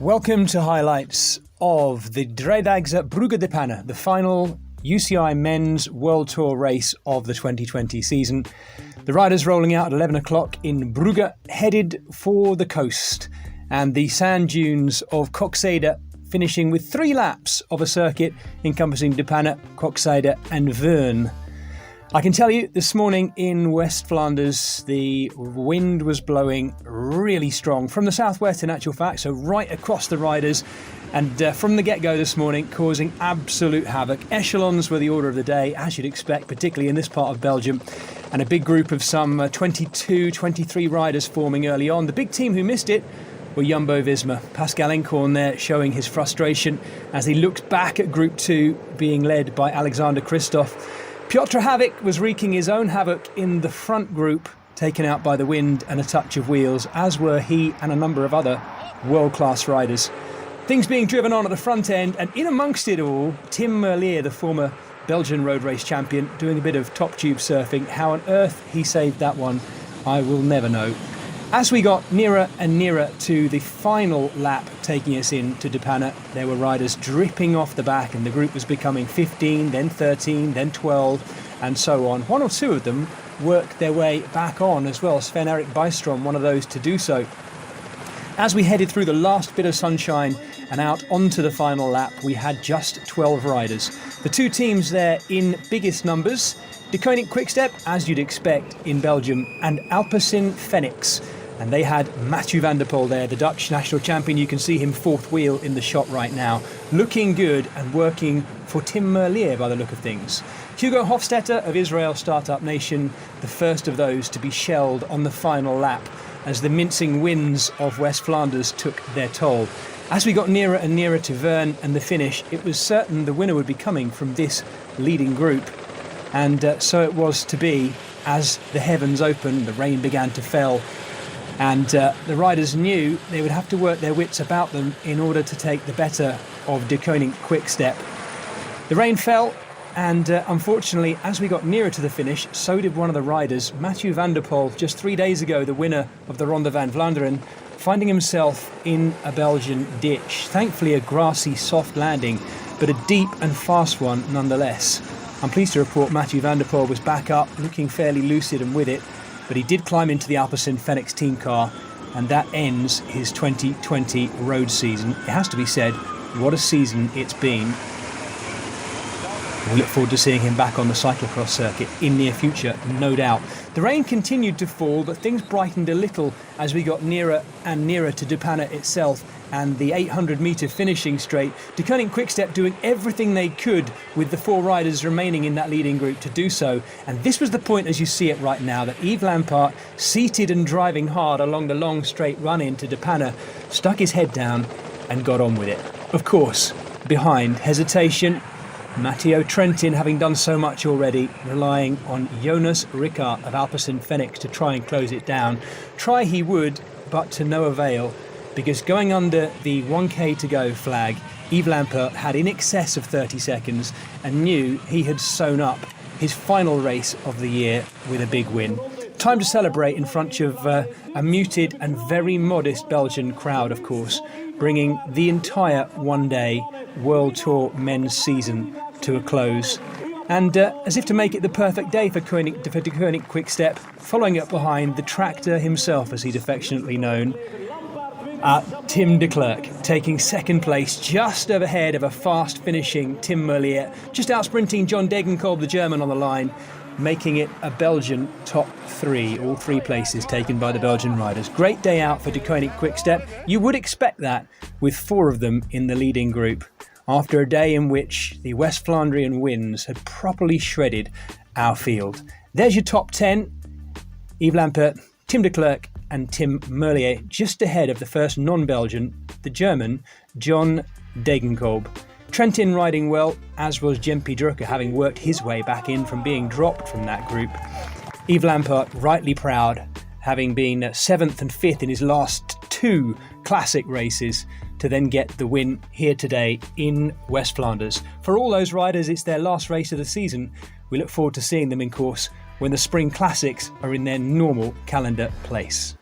Welcome to highlights of the Driedaagse Brugge De Panne, the final UCI Men's World Tour race of the 2020 season. The riders rolling out at 11 o'clock in Brugge, headed for the coast, and the sand dunes of Kokzijde finishing with 3 laps of a circuit encompassing De Panne, Kokzijde and Veurne. I can tell you this morning in West Flanders, the wind was blowing really strong from the southwest in actual fact, so right across the riders, and from the get-go this morning causing absolute havoc. Echelons were the order of the day, as you'd expect, particularly in this part of Belgium, and a big group of some 22, 23 riders forming early on. The big team who missed it were Jumbo-Visma. Pascal Enkhorn there showing his frustration as he looked back at Group 2 being led by Alexander Kristoff. Piotr Havik was wreaking his own havoc in the front group, taken out by the wind and a touch of wheels, as were he and a number of other world-class riders. Things being driven on at the front end, and in amongst it all, Tim Merlier, the former Belgian road race champion, doing a bit of top tube surfing. How on earth he saved that one, I will never know. As we got nearer and nearer to the final lap taking us into De Panne, there were riders dripping off the back, and the group was becoming 15, then 13, then 12, and so on. One or two of them worked their way back on as well. Sven-Erik Bystrom, one of those to do so. As we headed through the last bit of sunshine and out onto the final lap, we had just 12 riders. The two teams there in biggest numbers, De Koning Quick-Step, as you'd expect in Belgium, and Alpecin Fenix. And they had Mathieu van der Poel there, the Dutch national champion. You can see him fourth wheel in the shot right now, looking good and working for Tim Merlier by the look of things. Hugo Hofstetter of Israel Startup Nation, the first of those to be shelled on the final lap as the mincing winds of West Flanders took their toll. As we got nearer and nearer to Veurne and the finish, it was certain the winner would be coming from this leading group. And so it was to be. As the heavens opened, the rain began to fall, and the riders knew they would have to work their wits about them in order to take the better of De Koning Quick-Step. The rain fell, and unfortunately, as we got nearer to the finish, so did one of the riders, Mathieu van der Poel, just 3 days ago, the winner of the Ronde van Vlaanderen, finding himself in a Belgian ditch. Thankfully, a grassy, soft landing, but a deep and fast one nonetheless. I'm pleased to report Mathieu van der Poel was back up, looking fairly lucid and with it, but he did climb into the Alpecin Fenix team car, and that ends his 2020 road season. It has to be said, what a season it's been. We look forward to seeing him back on the cyclocross circuit in near future, no doubt. The rain continued to fall, but things brightened a little as we got nearer and nearer to De Panne itself and the 800-metre finishing straight. De Koning Quick-Step doing everything they could with the 4 riders remaining in that leading group to do so. And this was the point, as you see it right now, that Yves Lampaert, seated and driving hard along the long straight run into De Panne, stuck his head down and got on with it. Of course, behind, hesitation, Matteo Trentin, having done so much already, relying on Jonas Ricard of Alpecin Fenix to try and close it down. Try he would, but to no avail, because going under the 1k to go flag, Yves Lampaert had in excess of 30 seconds and knew he had sewn up his final race of the year with a big win. Time to celebrate in front of a muted and very modest Belgian crowd, of course, bringing the entire one-day World Tour men's season to a close. And as if to make it the perfect day for De Koning Quick-Step, following up behind the tractor himself, as he's affectionately known, Tim de Klerk, taking second place just overhead of a fast finishing Tim Merlier, just out sprinting John Degenkolb, the German, on the line, making it a Belgian top 3, all 3 places taken by the Belgian riders. Great day out for De Koning Quick-Step. You would expect that with 4 of them in the leading group, after a day in which the West Flandrian winds had properly shredded our field. There's your top 10. Yves Lampaert, Tim de Klerk and Tim Merlier, just ahead of the first non-Belgian, the German, John Degenkolb. Trentin riding well, as was Jempe Drucker, having worked his way back in from being dropped from that group. Yves Lampaert rightly proud, having been 7th and 5th in his last 2 classic races, to then get the win here today in West Flanders. For all those riders, it's their last race of the season. We look forward to seeing them in course when the Spring Classics are in their normal calendar place.